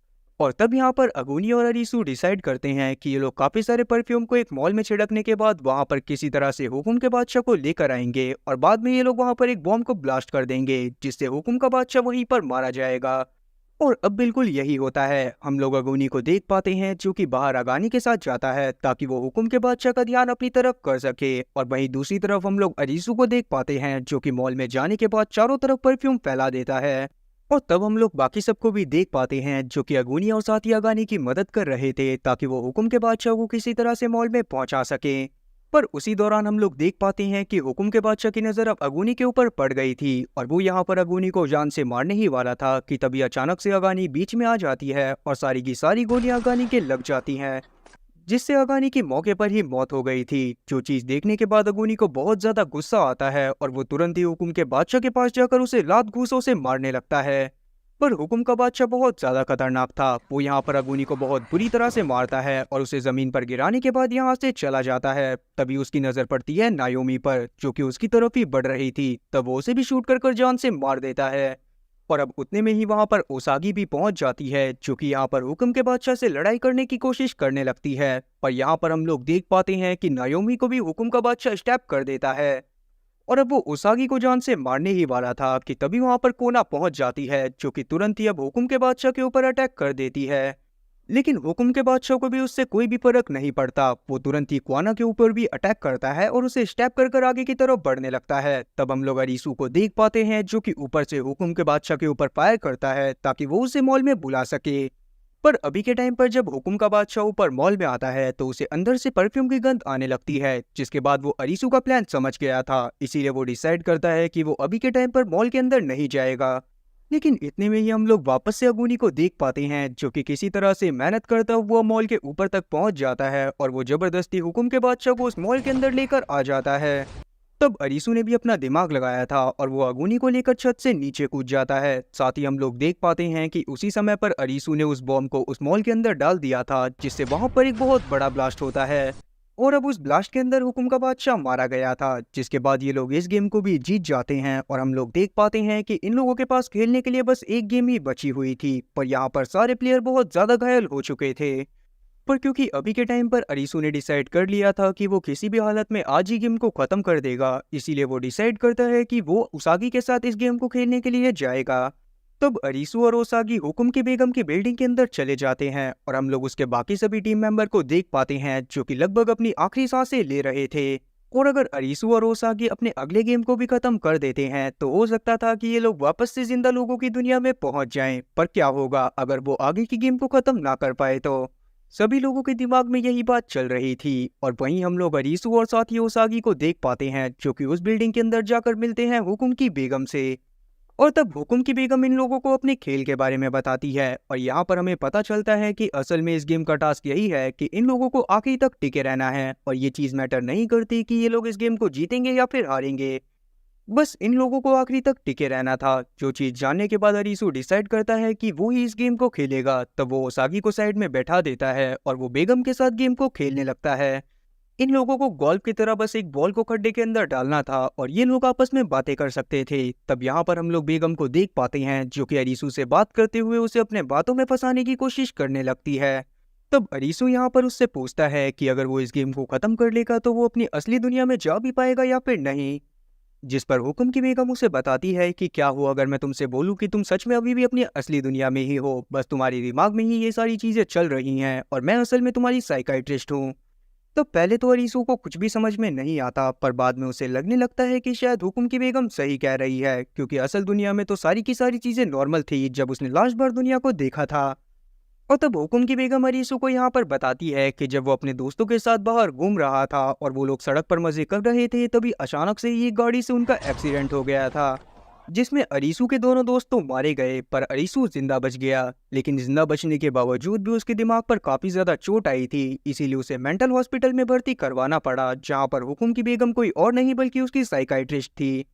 और तब यहाँ पर अगूनी और अरीसू डिसाइड करते हैं कि ये लोग काफी सारे परफ्यूम को एक मॉल में छिड़कने के बाद वहां पर किसी तरह से हुक्म के बादशाह को लेकर आएंगे, और बाद में ये लोग वहां पर एक बॉम्ब को ब्लास्ट कर देंगे, जिससे हुक्म का बादशाह वहीं पर मारा जाएगा। और अब बिल्कुल यही होता है। हम लोग अगूनी को देख पाते हैं, जो कि बाहर अगानी के साथ जाता है ताकि वो हुक्म के बादशाह का ध्यान अपनी तरफ कर सके। और वहीं दूसरी तरफ हम लोग अरीसू को देख पाते हैं, जो कि मॉल में जाने के बाद चारों तरफ परफ्यूम फैला देता है। और तब हम लोग बाकी सबको भी देख पाते हैं, जो कि अगूनी और साथी अगानी की मदद कर रहे थे ताकि वो हुक्म के बादशाह को किसी तरह से मॉल में पहुंचा सके। पर उसी दौरान हम लोग देख पाते हैं कि हुक्म के बादशाह की नजर अब अगूनी के ऊपर पड़ गई थी, और वो यहाँ पर अगूनी को जान से मारने ही वाला था कि तभी अचानक से अगानी बीच में आ जाती है और सारी की सारी गोलियां अगानी के लग जाती हैं, जिससे अगानी की मौके पर ही मौत हो गई थी। जो चीज देखने के बाद अगूनी को बहुत ज्यादा गुस्सा आता है और वो तुरंत ही हुक्म के बादशाह के पास जाकर उसे लात घूंसों से मारने लगता है। पर हुक्म का बादशाह बहुत ज्यादा खतरनाक था। वो यहाँ पर अगूनी को बहुत बुरी तरह से मारता है और उसे जमीन पर गिराने के बाद यहाँ से चला जाता है। तभी उसकी नजर पड़ती है नायोमी पर, जो कि उसकी तरफ ही बढ़ रही थी। तब वो उसे भी शूट कर जान से मार देता है। और अब उतने में ही वहां पर ओसागी भी पहुंच जाती है, जो कि यहाँ पर हुक्म के बादशाह से लड़ाई करने की कोशिश करने लगती है। पर यहाँ पर हम लोग देख पाते हैं कि नायोमी को भी हुक्म का बादशाह स्टैप कर देता है, और अब वो उसागी को जान से मारने ही वाला था कि तभी वहां पर कोना पहुंच जाती है, जो कि तुरंत ही अब हुक्म के बादशाह के ऊपर अटैक कर देती है। लेकिन हुक्म के बादशाह को भी उससे कोई भी फर्क नहीं पड़ता। वो तुरंत ही क्वाना के ऊपर भी अटैक करता है और उसे स्टेप कर आगे की तरफ बढ़ने लगता है। तब हम लोग अरीसू को देख पाते हैं, जो कि ऊपर से हुक्म के बादशाह के ऊपर फायर करता है ताकि वो उसे मॉल में बुला सके। पर अभी के टाइम पर जब हुक्म का बादशाह ऊपर मॉल में आता है तो उसे अंदर से परफ्यूम की गंध आने लगती है, जिसके बाद वो अरीसू का प्लान समझ गया था। इसीलिए वो डिसाइड करता है कि वो अभी के टाइम पर मॉल के अंदर नहीं जाएगा। लेकिन इतने में ही हम लोग वापस से अगूनी को देख पाते हैं, जो कि किसी तरह से मेहनत करता हुआ मॉल के ऊपर तक पहुंच जाता है और वो जबरदस्ती हुक्म के बादशाह को उस मॉल के अंदर लेकर आ जाता है। तब अरीसू ने भी अपना दिमाग लगाया था और वो अगूनी को लेकर छत से नीचे कूद जाता है। साथ ही हम लोग देख पाते हैं कि उसी समय पर अरीसू ने उस बॉम्ब को उस मॉल के अंदर डाल दिया था, जिससे वहां पर एक बहुत बड़ा ब्लास्ट होता है। और अब उस ब्लास्ट के अंदर हुक्म का बादशाह मारा गया था, जिसके बाद ये लोग इस गेम को भी जीत जाते हैं। और हम लोग देख पाते हैं कि इन लोगों के पास खेलने के लिए बस एक गेम ही बची हुई थी, पर यहाँ पर सारे प्लेयर बहुत ज्यादा घायल हो चुके थे। पर क्योंकि अभी के टाइम पर अरीसू ने डिसाइड कर लिया था कि वो किसी भी हालत में आज ही गेम को खत्म कर देगा, इसीलिए वो डिसाइड करता है कि वो उसागी के साथ इस गेम को खेलने के लिए जाएगा। तब अरीसू और ओसागी हुक्म की बेगम की बिल्डिंग के अंदर चले जाते हैं और हम लोग उसके बाकी सभी टीम मेंबर को देख पाते हैं, जो कि लगभग अपनी आखिरी सांसें ले रहे थे। और अगर अरीसू और ओसागी अपने अगले गेम को भी खत्म कर देते हैं तो हो सकता था कि ये लोग वापस से जिंदा लोगों की दुनिया में पहुंच जाएं। पर क्या होगा अगर वो आगे की गेम को खत्म ना कर पाए? तो सभी लोगों के दिमाग में यही बात चल रही थी। और वहीं हम लोग अरीसू और साथी ओसागी को देख पाते हैं, जो कि उस बिल्डिंग के अंदर जाकर मिलते हैं हुक्म की बेगम से। और तब हुक्म की बेगम इन लोगों को अपने खेल के बारे में बताती है, और यहाँ पर हमें पता चलता है कि असल में इस गेम का टास्क यही है कि इन लोगों को आखिरी तक टिके रहना है, और ये चीज़ मैटर नहीं करती कि ये लोग इस गेम को जीतेंगे या फिर हारेंगे। बस इन लोगों को आखिरी तक टिके रहना था। जो चीज जानने के बाद अरीसू डिसाइड करता है कि वो ही इस गेम को खेलेगा, तब वो ओसागी को साइड में बैठा देता है और वो बेगम के साथ गेम को खेलने लगता है। इन लोगों को गोल्फ की तरह बस एक बॉल को खड्डे के अंदर डालना था और ये लोग आपस में बातें कर सकते थे। तब यहाँ पर हम लोग बेगम को देख पाते हैं, जो कि अरीसू से बात करते हुए उसे अपने बातों में फंसाने की कोशिश करने लगती है। तब अरीसू यहाँ पर उससे पूछता है कि अगर वो इस गेम को खत्म कर लेगा तो वो अपनी असली दुनिया में जा भी पाएगा या फिर नहीं। जिस पर हुक्म की बेगम उसे बताती है कि क्या हुआ अगर मैं तुमसे बोलूं कि तुम सच में अभी भी अपनी असली दुनिया में ही हो, बस तुम्हारे दिमाग में ही ये सारी चीजें चल रही हैं और मैं असल में तुम्हारी साइकाइट्रिस्ट हूँ। तो पहले तो अरीसू को कुछ भी समझ में नहीं आता, पर बाद में उसे लगने लगता है कि शायद हुक्म की बेगम सही कह रही है, क्योंकि असल दुनिया में तो सारी की सारी चीजें नॉर्मल थी जब उसने लास्ट बार दुनिया को देखा था। और तब हुकुम की बेगम अरीसू को यहाँ पर बताती है कि जब वो अपने दोस्तों के साथ बाहर घूम रहा था और वो लोग सड़क पर मजे कर रहे थे, तभी अचानक से ही एक गाड़ी से उनका एक्सीडेंट हो गया था, जिसमें अरीसू के दोनों दोस्त तो मारे गए पर अरीसू जिंदा बच गया। लेकिन जिंदा बचने के बावजूद भी उसके दिमाग पर काफी ज्यादा चोट आई थी, इसीलिए उसे मेंटल हॉस्पिटल में भर्ती करवाना पड़ा, जहाँ पर हुकुम की बेगम कोई और नहीं बल्कि उसकी साइकाइट्रिस्ट थी।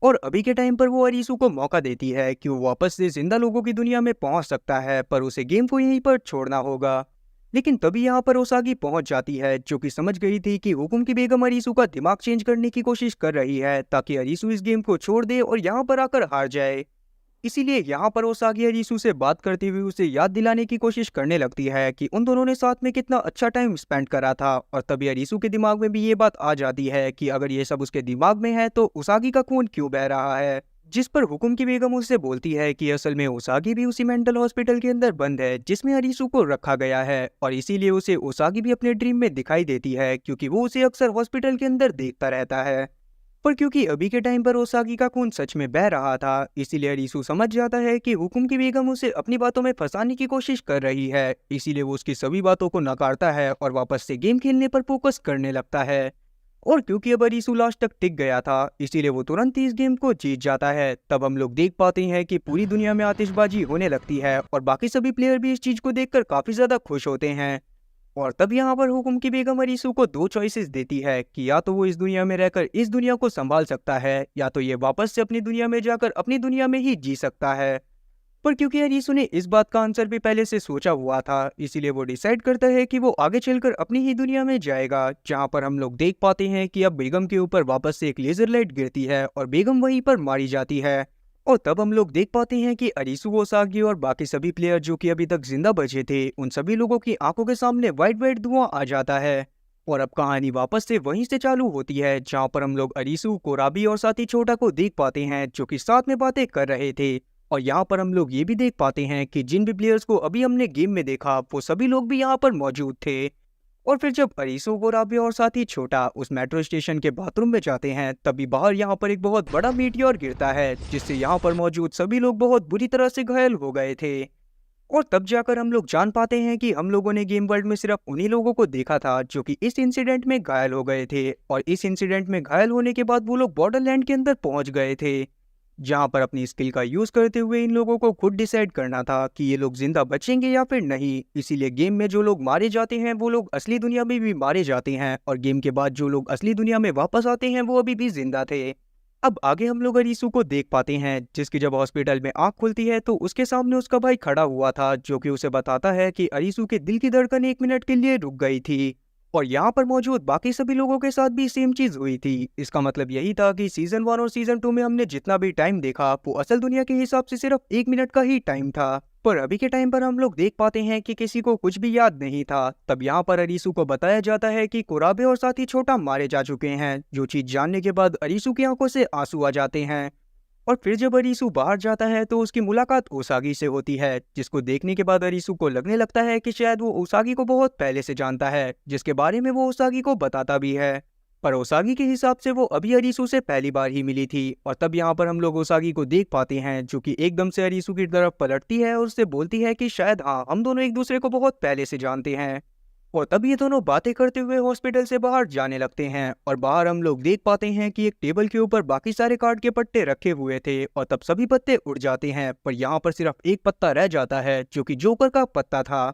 और अभी के टाइम पर वो अरीसू को मौका देती है कि वो वापस से जिंदा लोगों की दुनिया में पहुंच सकता है, पर उसे गेम को यहीं पर छोड़ना होगा। लेकिन तभी यहाँ पर ओसागी पहुंच जाती है, जो कि समझ गई थी कि हुकुम की बेगम अरीसू का दिमाग चेंज करने की कोशिश कर रही है ताकि अरीसू इस गेम को छोड़ दे और यहाँ पर आकर हार जाए। इसीलिए यहाँ पर ओसागी अरीसू से बात करते हुए उसे याद दिलाने की कोशिश करने लगती है कि उन दोनों ने साथ में कितना अच्छा टाइम स्पेंड करा था। और तभी अरीसू के दिमाग में भी ये बात आ जाती है कि अगर ये सब उसके दिमाग में है तो ओसागी का खून क्यों बह रहा है। जिस पर हुकुम की बेगम उससे बोलती है कि असल में ओसागी भी उसी मेंटल हॉस्पिटल के अंदर बंद है जिसमें अरीसू को रखा गया है, और इसीलिए उसे ओसागी भी अपने ड्रीम में दिखाई देती है, क्योंकि वो उसे अक्सर हॉस्पिटल के अंदर देखता रहता है। पर क्योंकि अभी के टाइम पर ओसागी का खून सच में बह रहा था, इसीलिए अरीसू समझ जाता है कि हुकुम की बेगम उसे अपनी बातों में फंसाने की कोशिश कर रही है। इसीलिए वो उसकी सभी बातों को नकारता है और वापस से गेम खेलने पर फोकस करने लगता है। और क्योंकि अब अरीसू लास्ट तक टिक गया था, इसीलिए वो तुरंत ही इस गेम को जीत जाता है। तब हम लोग देख पाते हैं कि पूरी दुनिया में आतिशबाजी होने लगती है और बाकी सभी प्लेयर भी इस चीज को देखकर काफी ज्यादा खुश होते हैं। और तब यहाँ पर हुकुम की बेगम अरीसू को दो चॉइसेस देती है कि या तो वो इस दुनिया में रहकर इस दुनिया को संभाल सकता है, या तो ये वापस से अपनी दुनिया में जाकर अपनी दुनिया में ही जी सकता है। पर क्योंकि अरीसू ने इस बात का आंसर भी पहले से सोचा हुआ था, इसीलिए वो डिसाइड करता है कि वो आगे चलकर अपनी ही दुनिया में जाएगा, जहाँ पर हम लोग देख पाते हैं कि अब बेगम के ऊपर वापस से एक लेजर लाइट गिरती है और बेगम वहीं पर मारी जाती है। और तब हम लोग देख पाते हैं कि अरीसू ओसागी और बाकी सभी प्लेयर जो कि अभी तक जिंदा बचे थे, उन सभी लोगों की आंखों के सामने वाइट वाइट धुआं आ जाता है। और अब कहानी वापस से वहीं से चालू होती है, जहां पर हम लोग अरीसू, कोराबी और साथी छोटा को देख पाते हैं, जो कि साथ में बातें कर रहे थे। और यहाँ पर हम लोग ये भी देख पाते हैं कि जिन भी प्लेयर्स को अभी हमने गेम में देखा, वो सभी लोग भी यहाँ पर मौजूद थे। और फिर जब अरीसू, कोराबी और साथी छोटा उस मेट्रो स्टेशन के बाथरूम में जाते हैं, तभी बाहर यहाँ पर एक बहुत बड़ा मीटियोर गिरता है, जिससे यहाँ पर मौजूद सभी लोग बहुत बुरी तरह से घायल हो गए थे। और तब जाकर हम लोग जान पाते हैं कि हम लोगों ने गेम वर्ल्ड में सिर्फ उन्हीं लोगों को देखा था जो कि इस इंसिडेंट में घायल हो गए थे, और इस इंसिडेंट में घायल होने के बाद वो लोग बॉर्डरलैंड के अंदर पहुंच गए थे, जहां पर अपनी स्किल का यूज करते हुए इन लोगों को खुद डिसाइड करना था कि ये लोग जिंदा बचेंगे या फिर नहीं। इसीलिए गेम में जो लोग मारे जाते हैं वो लोग असली दुनिया में भी मारे जाते हैं, और गेम के बाद जो लोग असली दुनिया में वापस आते हैं वो अभी भी जिंदा थे। अब आगे हम लोग अरीसू को देख पाते हैं, जिसकी जब हॉस्पिटल में आंख खुलती है तो उसके सामने उसका भाई खड़ा हुआ था, जो कि उसे बताता है कि अरीसू के दिल की धड़कन 1 मिनट के लिए रुक गई थी। और यहाँ पर मौजूद बाकी सभी लोगों के साथ भी सेम चीज हुई थी। इसका मतलब यही था कि सीजन 1 और सीजन 2 में हमने जितना भी टाइम देखा वो असल दुनिया के हिसाब से सिर्फ 1 मिनट का ही टाइम था। पर अभी के टाइम पर हम लोग देख पाते हैं कि किसी को कुछ भी याद नहीं था। तब यहाँ पर अरीसू को बताया जाता है कि कोराबे और साथी छोटा मारे जा चुके हैं, जो चीज जानने के बाद अरीसू की आंखों से आंसू आ जाते हैं। और फिर जब अरीसू बाहर जाता है तो उसकी मुलाकात ओसागी से होती है, जिसको देखने के बाद अरीसू को लगने लगता है कि शायद वो ओसागी को बहुत पहले से जानता है, जिसके बारे में वो ओसागी को बताता भी है। पर ओसागी के हिसाब से वो अभी अरीसू से पहली बार ही मिली थी। और तब यहाँ पर हम लोग ओसागी को देख पाते हैं, जो कि एकदम से अरीसू की तरफ पलटती है और उससे बोलती है कि शायद हाँ, हम दोनों एक दूसरे को बहुत पहले से जानते हैं। और तब ये दोनों बातें करते हुए हॉस्पिटल से बाहर जाने लगते हैं, और बाहर हम लोग देख पाते हैं कि एक टेबल के ऊपर बाकी सारे कार्ड के पत्ते रखे हुए थे, और तब सभी पत्ते उड़ जाते हैं, पर यहाँ पर सिर्फ एक पत्ता रह जाता है, जो कि जोकर का पत्ता था।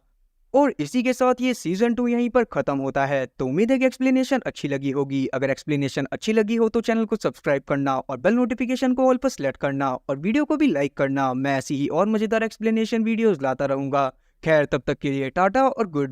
और इसी के साथ ये सीजन 2 यहीं पर खत्म होता है। तो उम्मीद है कि एक्सप्लेनेशन अच्छी लगी होगी। अगर एक्सप्लेनेशन अच्छी लगी हो तो चैनल को सब्सक्राइब करना और बेल नोटिफिकेशन को ऑल पर सेलेक्ट करना और वीडियो को भी लाइक करना। मैं ऐसी ही और मजेदार एक्सप्लेनेशन वीडियोस लाता रहूंगा। खैर, तब तक के लिए टाटा और गुड।